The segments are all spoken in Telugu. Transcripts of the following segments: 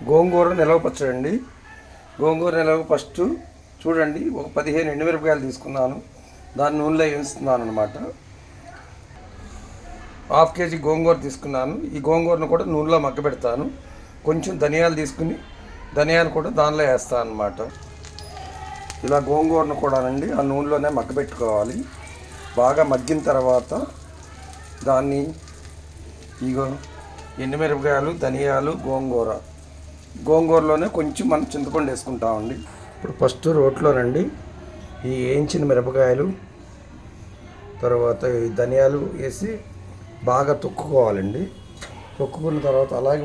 గోంగూర నిలవ పచ్చడి అండి. గోంగూర నిలవ ఫస్ట్ చూడండి, ఒక 15 ఎండుమిరపకాయలు తీసుకున్నాను. దాన్ని నూనెలో వేస్తున్నాను అనమాట. 1/2 kg గోంగూర తీసుకున్నాను. ఈ గోంగూరను కూడా నూనెలో మగ్గబెడతాను. కొంచెం ధనియాలు తీసుకుని ధనియాలు కూడా దానిలో వేస్తాను అనమాట. ఇలా గోంగూరను కూడానండి ఆ నూనెలోనే మగ్గబెట్టుకోవాలి. బాగా మగ్గిన తర్వాత దాన్ని ఇగో ఎండుమిరపకాయలు, ధనియాలు, గోంగూరలోనే కొంచెం మనం చింతపండు వేసుకుంటామండి. ఇప్పుడు ఫస్ట్ రోట్లోనండి ఈ వేయించిన మిరపకాయలు, తర్వాత ఈ ధనియాలు వేసి బాగా తొక్కుకోవాలండి. తొక్కుకున్న తర్వాత అలాగే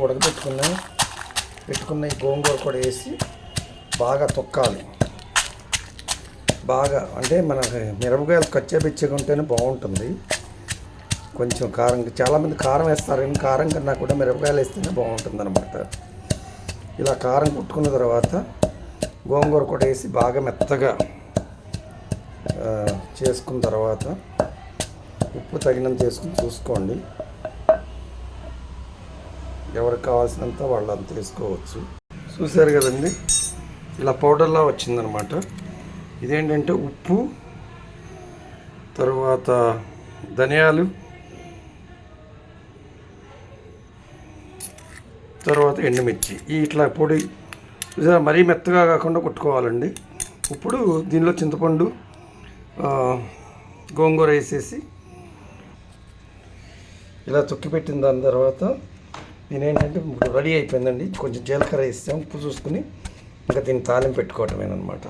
పెట్టుకున్న ఈ గోంగూర కూడా వేసి బాగా తొక్కాలి. బాగా అంటే మన మిరపకాయలు కచ్చాపిచ్చగా ఉంటేనే బాగుంటుంది. కొంచెం కారం, చాలామంది కారం వేస్తారు, కానీ కారం కన్నా కూడా మిరపకాయలు వేస్తేనే బాగుంటుంది అనమాట. ఇలా కారం కుట్టుకున్న తర్వాత గోంగూర కూడా వేసి బాగా మెత్తగా చేసుకున్న తర్వాత ఉప్పు తగినంత వేసుకుని చూసుకోండి. ఎవరికి కావాల్సినంత వాళ్ళు అంత వేసుకోవచ్చు. చూసారు కదండి, ఇలా పౌడర్లా వచ్చిందనమాట. ఇదేంటంటే ఉప్పు, తర్వాత ధనియాలు, తర్వాత ఎండుమిర్చి ఇట్లా పొడి మరీ మెత్తగా కాకుండా కొట్టుకోవాలండి. ఇప్పుడు దీనిలో చింతపండు, గోంగూర వేసేసి ఇలా తొక్కి పెట్టిన దాని తర్వాత నేనేంటంటే రెడీ అయిపోయిందండి. కొంచెం జీలకర్ర వేసాం, ఉప్పు చూసుకుని ఇంకా దీన్ని తాలింపు పెట్టుకోవటమేనమాట.